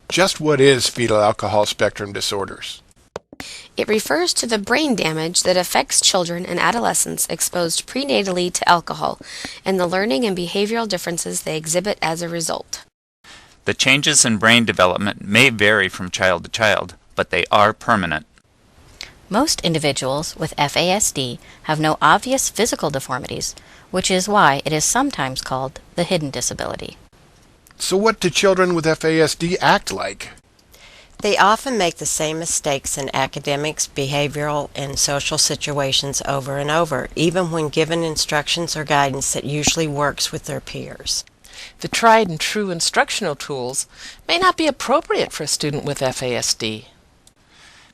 Just what is fetal alcohol spectrum disorders? It refers to the brain damage that affects children and adolescents exposed prenatally to alcohol and the learning and behavioral differences they exhibit as a result. The changes in brain development may vary from child to child, but they are permanent. Most individuals with FASD have no obvious physical deformities, which is why it is sometimes called the hidden disability. So what do children with FASD act like? They often make the same mistakes in academics, behavioral, and social situations over and over, even when given instructions or guidance that usually works with their peers. The tried and true instructional tools may not be appropriate for a student with FASD.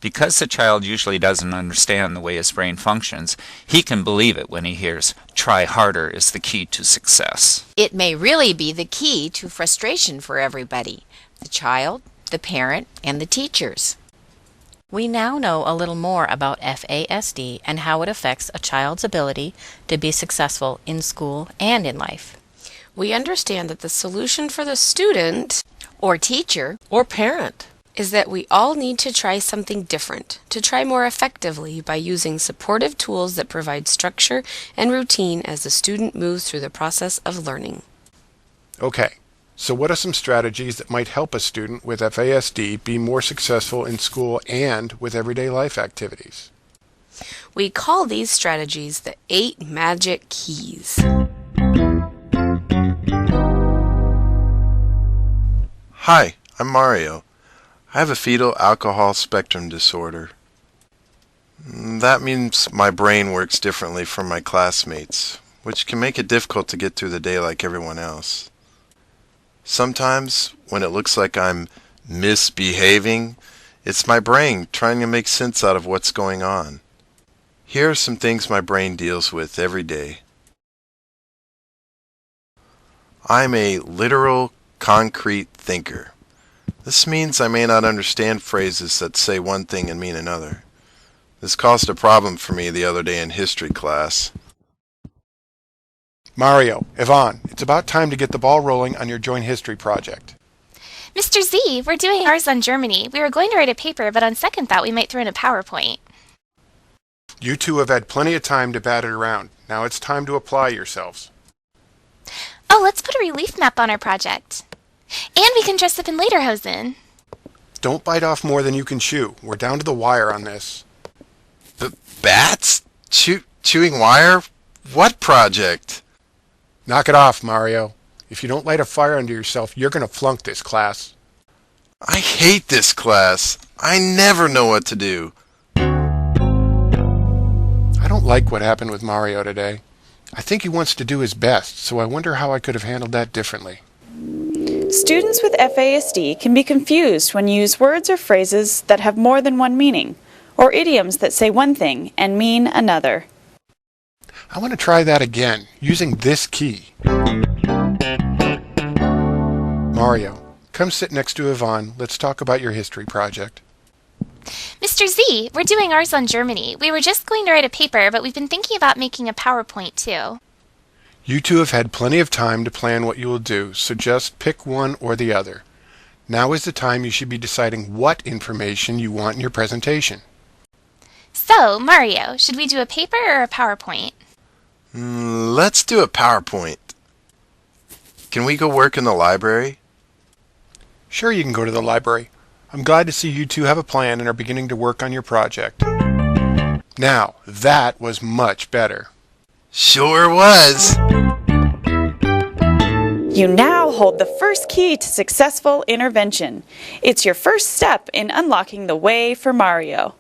Because the child usually doesn't understand the way his brain functions, he can believe it when he hears, "Try harder is the key to success." It may really be the key to frustration for everybody, the child, the parent, and the teachers. We now know a little more about FASD and how it affects a child's ability to be successful in school and in life. We understand that the solution for the student Or teacher. Or parent. is that we all need to try something different, to try more effectively by using supportive tools that provide structure and routine as the student moves through the process of learning. Okay, so what are some strategies that might help a student with FASD be more successful in school and with everyday life activities? We call these strategies the 8 magic keys. Hi, I'm Mario. I have a fetal alcohol spectrum disorder. That means my brain works differently from my classmates, which can make it difficult to get through the day like everyone else. Sometimes, when it looks like I'm misbehaving, it's my brain trying to make sense out of what's going on. Here are some things my brain deals with every day. I'm a literal, concrete thinker. This means I may not understand phrases that say one thing and mean another. This caused a problem for me the other day in history class. Mario, Yvonne, it's about time to get the ball rolling on your joint history project. Mr. Z, we're doing ours on Germany. We were going to write a paper, but on second thought we might throw in a PowerPoint. You two have had plenty of time to bat it around. Now it's time to apply yourselves. Oh, let's put a relief map on our project. And we can dress up in lederhosen. Don't bite off more than you can chew. We're down to the wire on this. Bats? Chewing wire? What project? Knock it off, Mario. If you don't light a fire under yourself, you're going to flunk this class. I hate this class. I never know what to do. I don't like what happened with Mario today. I think he wants to do his best, so I wonder how I could have handled that differently. Students with FASD can be confused when you use words or phrases that have more than one meaning, or idioms that say one thing and mean another. I want to try that again, using this key. Mario, come sit next to Yvonne. Let's talk about your history project. Mr. Z, we're doing ours on Germany. We were just going to write a paper, but we've been thinking about making a PowerPoint too. You two have had plenty of time to plan what you will do, so just pick one or the other. Now is the time you should be deciding what information you want in your presentation. So, Mario, should we do a paper or a PowerPoint? Let's do a PowerPoint. Can we go work in the library? Sure, you can go to the library. I'm glad to see you two have a plan and are beginning to work on your project. Now, that was much better. Sure was. You now hold the first key to successful intervention. It's your first step in unlocking the way for Mario.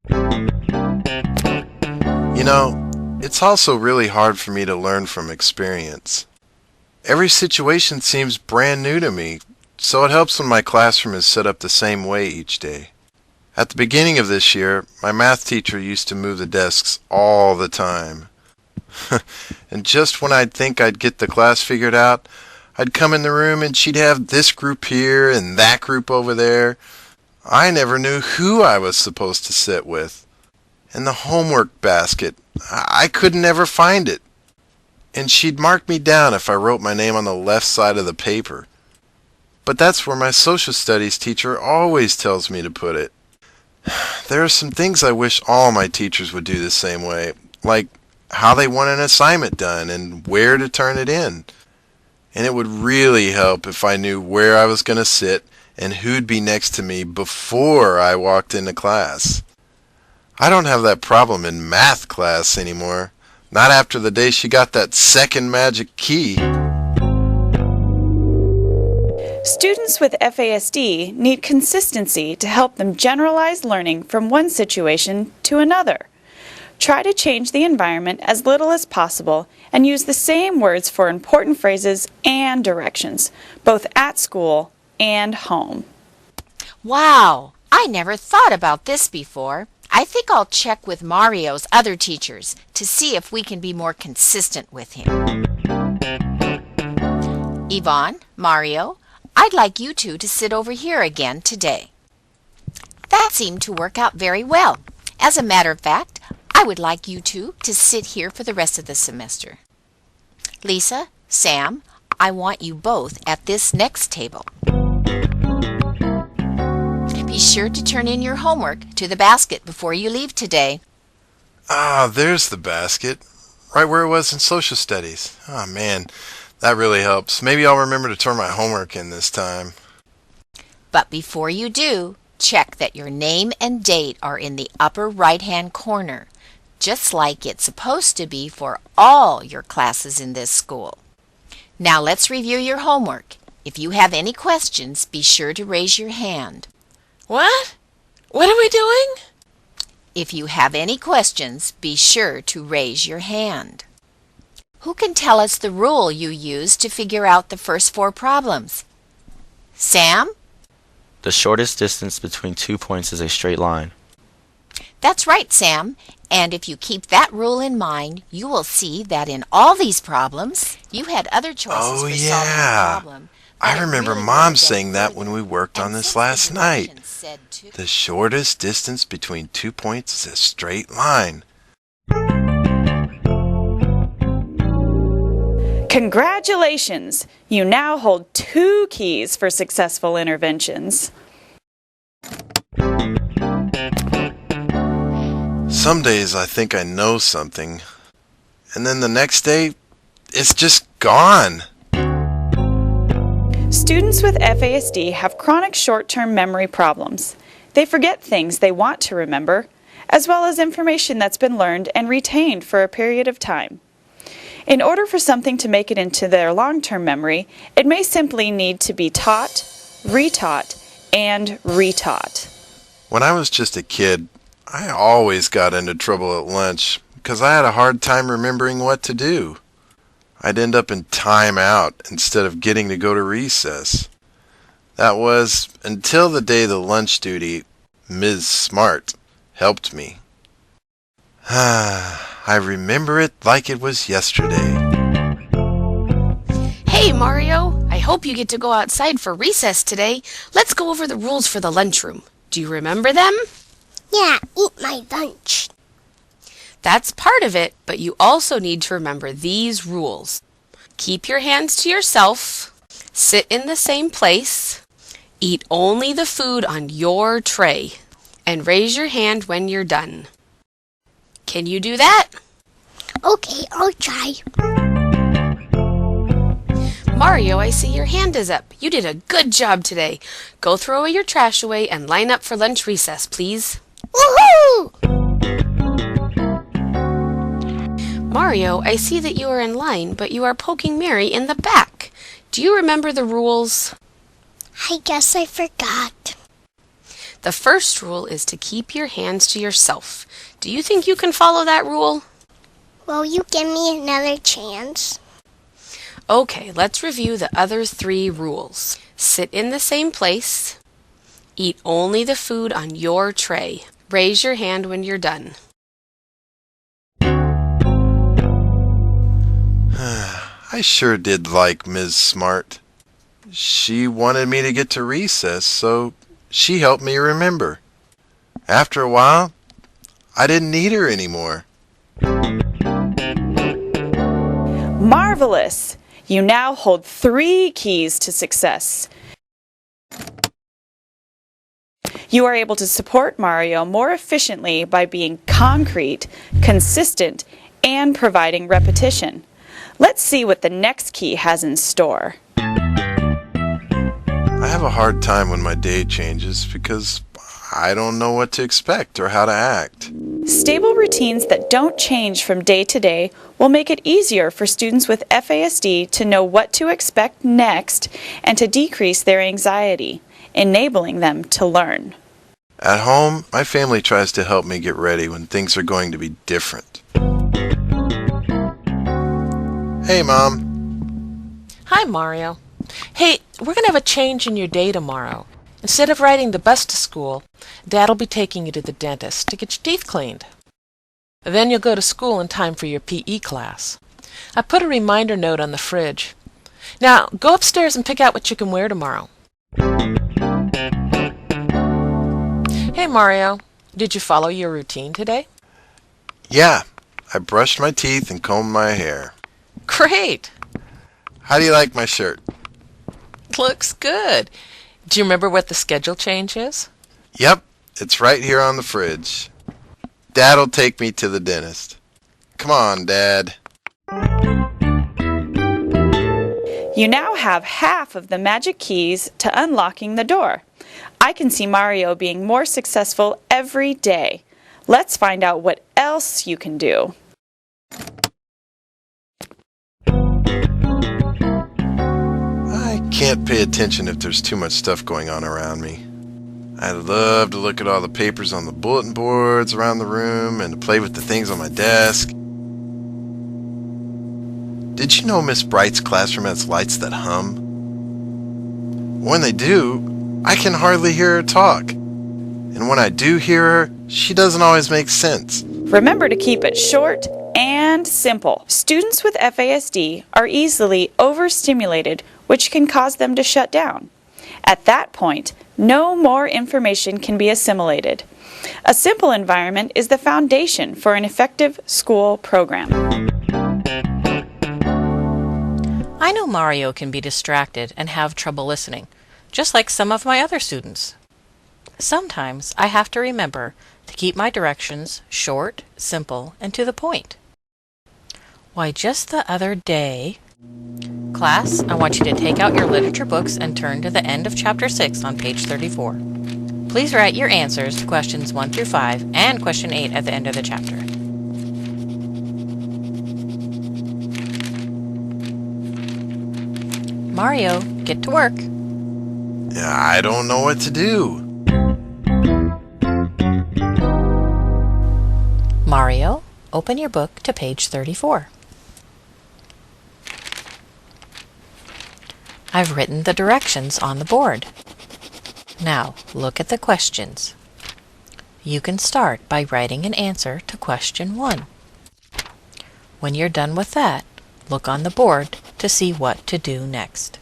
You know, it's also really hard for me to learn from experience. Every situation seems brand new to me, so it helps when my classroom is set up the same way each day. At the beginning of this year, my math teacher used to move the desks all the time. And just when I'd think I'd get the class figured out, I'd come in the room and she'd have this group here and that group over there. I never knew who I was supposed to sit with. And the homework basket, I couldn't ever find it. and she'd mark me down if I wrote my name on the left side of the paper. But that's where my social studies teacher always tells me to put it. There are some things I wish all my teachers would do the same way, like how they want an assignment done and where to turn it in. And it would really help if I knew where I was going to sit and who'd be next to me before I walked into class. I don't have that problem in math class anymore, not after the day she got that second magic key. Students with FASD need consistency to help them generalize learning from one situation to another. Try to change the environment as little as possible and use the same words for important phrases and directions, both at school and home. Wow, I never thought about this before. I think I'll check with Mario's other teachers to see if we can be more consistent with him. Yvonne, Mario, I'd like you two to sit over here again today. That seemed to work out very well. As a matter of fact, I would like you two to sit here for the rest of the semester. Lisa, Sam, I want you both at this next table. Be sure to turn in your homework to the basket before you leave today. Ah, there's the basket, right where it was in social studies. Oh man, that really helps. Maybe I'll remember to turn my homework in this time. But before you do, check that your name and date are in the upper right-hand corner, just like it's supposed to be for all your classes in this school. Now let's review your homework. If you have any questions, be sure to raise your hand. What? What are we doing? If you have any questions, be sure to raise your hand. Who can tell us the rule you used to figure out the first 4 problems? Sam? The shortest distance between 2 points is a straight line. That's right, Sam. And if you keep that rule in mind, you will see that in all these problems, you had other choices for solving the problem. I remember Mom saying that when we worked on this last night. The shortest distance between 2 points is a straight line. Congratulations! You now hold 2 keys for successful interventions. Some days I think I know something, and then the next day, it's just gone. Students with FASD have chronic short-term memory problems. They forget things they want to remember, as well as information that's been learned and retained for a period of time. In order for something to make it into their long-term memory, it may simply need to be taught, retaught, and retaught. When I was just a kid, I always got into trouble at lunch because I had a hard time remembering what to do. I'd end up in time out instead of getting to go to recess. That was until the day the lunch duty, Ms. Smart, helped me. I remember it like it was yesterday. Hey, Mario! I hope you get to go outside for recess today. Let's go over the rules for the lunchroom. Do you remember them? Yeah, eat my lunch. That's part of it, but you also need to remember these rules. Keep your hands to yourself. Sit in the same place. Eat only the food on your tray. And raise your hand when you're done. Can you do that? Okay, I'll try. Mario, I see your hand is up. You did a good job today. Go throw your trash away and line up for lunch recess, please. Woohoo! Mario, I see that you are in line, but you are poking Mary in the back. Do you remember the rules? I guess I forgot. The first rule is to keep your hands to yourself. Do you think you can follow that rule? Will you give me another chance? Okay, let's review the other 3 rules. Sit in the same place. Eat only the food on your tray. Raise your hand when you're done. I sure did like Ms. Smart. She wanted me to get to recess, so she helped me remember. After a while, I didn't need her anymore. Marvelous! You now hold 3 keys to success. You are able to support Mario more efficiently by being concrete, consistent, and providing repetition. Let's see what the next key has in store. I have a hard time when my day changes because I don't know what to expect or how to act. Stable routines that don't change from day to day will make it easier for students with FASD to know what to expect next and to decrease their anxiety, enabling them to learn. At home, my family tries to help me get ready when things are going to be different. Hey, Mom. Hi, Mario. Hey, we're going to have a change in your day tomorrow. Instead of riding the bus to school, Dad'll be taking you to the dentist to get your teeth cleaned. Then you'll go to school in time for your PE class. I put a reminder note on the fridge. Now, go upstairs and pick out what you can wear tomorrow. Hey, Mario. Did you follow your routine today? Yeah, I brushed my teeth and combed my hair. Great! How do you like my shirt? Looks good. Do you remember what the schedule change is? Yep, it's right here on the fridge. Dad'll take me to the dentist. Come on, Dad. You now have half of the magic keys to unlocking the door. I can see Mario being more successful every day. Let's find out what else you can do. I can't pay attention if there's too much stuff going on around me. I love to look at all the papers on the bulletin boards around the room and to play with the things on my desk. Did you know Miss Bright's classroom has lights that hum? When they do, I can hardly hear her talk. And when I do hear her, she doesn't always make sense. Remember to keep it short and simple. Students with FASD are easily overstimulated, which can cause them to shut down. At that point, no more information can be assimilated. A simple environment is the foundation for an effective school program. I know Mario can be distracted and have trouble listening, just like some of my other students. Sometimes I have to remember to keep my directions short, simple, and to the point. Why, just the other day... Class, I want you to take out your literature books and turn to the end of Chapter 6 on page 34. Please write your answers to questions 1 through 5 and question 8 at the end of the chapter. Mario, get to work. I don't know what to do. Mario, open your book to page 34. I've written the directions on the board. Now, look at the questions. You can start by writing an answer to question 1. When you're done with that, look on the board to see what to do next.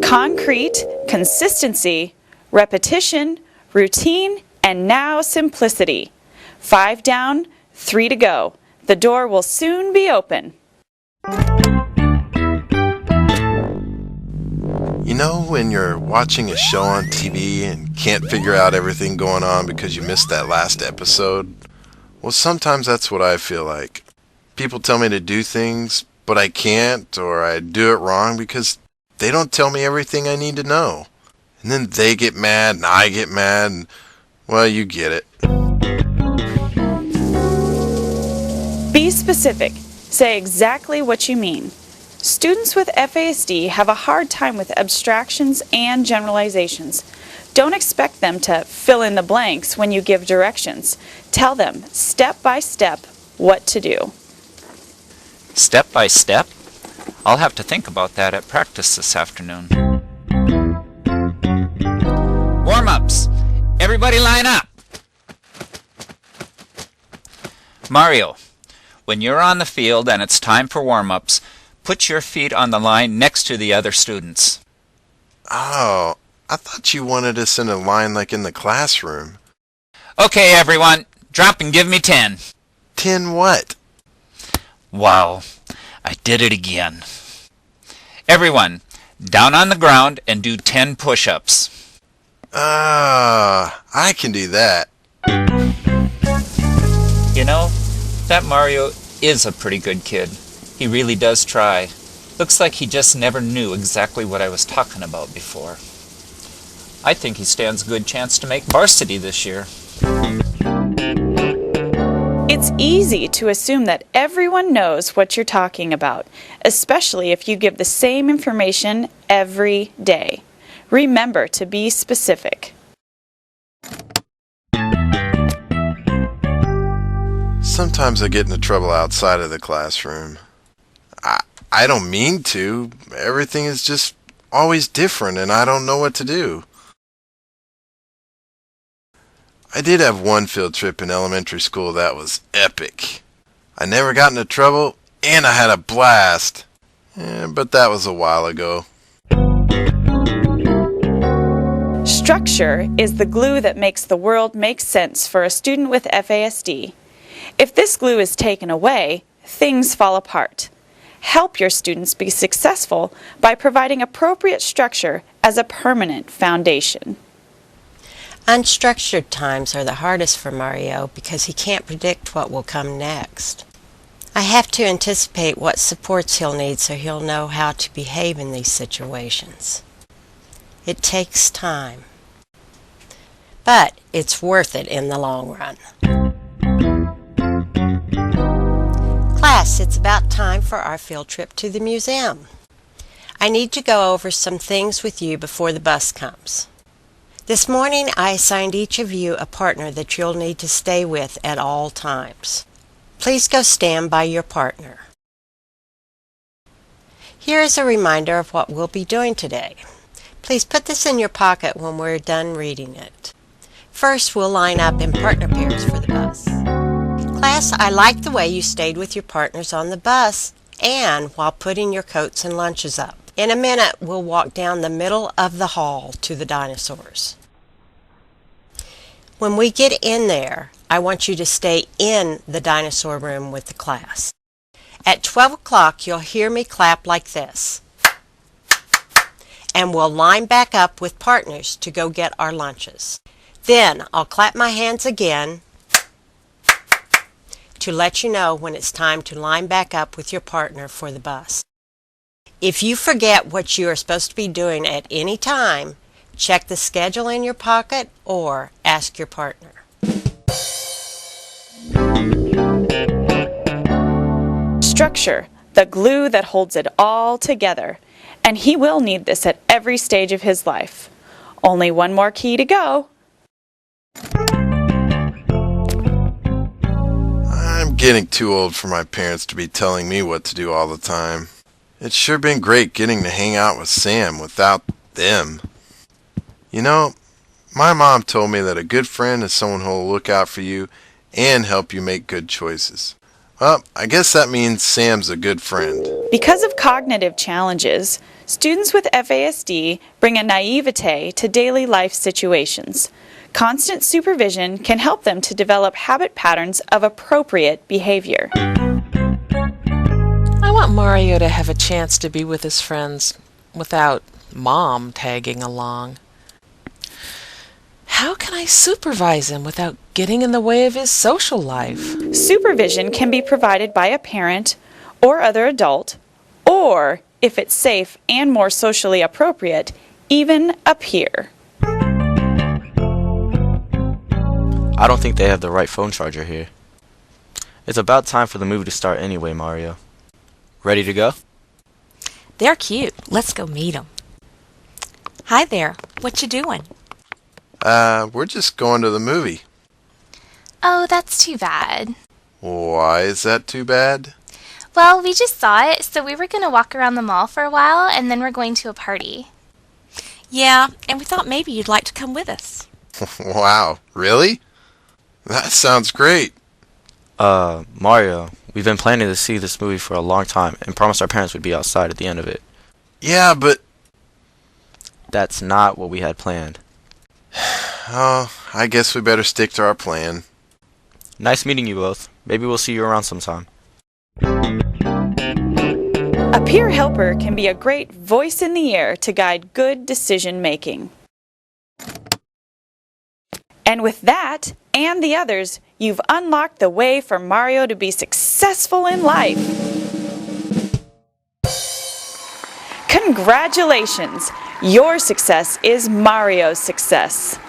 Concrete, consistency, repetition, routine, and now simplicity. 5 down, 3 to go. The door will soon be open. You know when you're watching a show on TV and can't figure out everything going on because you missed that last episode? Well, sometimes that's what I feel like. People tell me to do things, but I can't, or I do it wrong because they don't tell me everything I need to know. And then they get mad and I get mad and, well, you get it. Be specific. Say exactly what you mean. Students with FASD have a hard time with abstractions and generalizations. Don't expect them to fill in the blanks when you give directions. Tell them step by step what to do. Step by step? I'll have to think about that at practice this afternoon. Warm-ups! Everybody line up! Mario, when you're on the field and it's time for warm-ups, put your feet on the line next to the other students. Oh, I thought you wanted us in a line like in the classroom. Okay, everyone, drop and give me 10. 10 what? Wow, I did it again. Everyone, down on the ground and do 10 push-ups. I can do that. You know, that Mario is a pretty good kid. He really does try. Looks like he just never knew exactly what I was talking about before. I think he stands a good chance to make varsity this year. It's easy to assume that everyone knows what you're talking about, especially if you give the same information every day. Remember to be specific. Sometimes I get into trouble outside of the classroom. I don't mean to. Everything is just always different and I don't know what to do. I did have one field trip in elementary school that was epic. I never got into trouble and I had a blast. But that was a while ago. Structure is the glue that makes the world make sense for a student with FASD. If this glue is taken away, things fall apart. Help your students be successful by providing appropriate structure as a permanent foundation. Unstructured times are the hardest for Mario because he can't predict what will come next. I have to anticipate what supports he'll need so he'll know how to behave in these situations. It takes time, but it's worth it in the long run. Class, it's about time for our field trip to the museum. I need to go over some things with you before the bus comes. This morning I assigned each of you a partner that you'll need to stay with at all times. Please go stand by your partner. Here is a reminder of what we'll be doing today. Please put this in your pocket when we're done reading it. First, we'll line up in partner pairs for the bus. Class, I like the way you stayed with your partners on the bus and while putting your coats and lunches up. In a minute, we'll walk down the middle of the hall to the dinosaurs. When we get in there, I want you to stay in the dinosaur room with the class. At 12 o'clock, you'll hear me clap like this. And we'll line back up with partners to go get our lunches. Then I'll clap my hands again to let you know when it's time to line back up with your partner for the bus. If you forget what you are supposed to be doing at any time, check the schedule in your pocket or ask your partner. Structure, the glue that holds it all together. And he will need this at every stage of his life. Only one more key to go. I'm getting too old for my parents to be telling me what to do all the time. It's sure been great getting to hang out with Sam without them. You know, my mom told me that a good friend is someone who will look out for you and help you make good choices. Well, I guess that means Sam's a good friend. Because of cognitive challenges, students with FASD bring a naivete to daily life situations. Constant supervision can help them to develop habit patterns of appropriate behavior. I want Mario to have a chance to be with his friends without Mom tagging along. How can I supervise him without getting in the way of his social life? Supervision can be provided by a parent or other adult, or, if it's safe and more socially appropriate, even a peer. I don't think they have the right phone charger here. It's about time for the movie to start anyway, Mario. Ready to go? They're cute. Let's go meet them. Hi there. What you doing? We're just going to the movie. Oh, that's too bad. Why is that too bad? Well, we just saw it, so we were going to walk around the mall for a while, and then we're going to a party. Yeah, and we thought maybe you'd like to come with us. Wow, really? That sounds great. Mario, we've been planning to see this movie for a long time and promised our parents would be outside at the end of it. Yeah, but... That's not what we had planned. Oh, I guess we better stick to our plan. Nice meeting you both. Maybe we'll see you around sometime. A peer helper can be a great voice in the ear to guide good decision making. And with that, and the others, you've unlocked the way for Mario to be successful in life. Congratulations! Your success is Mario's success.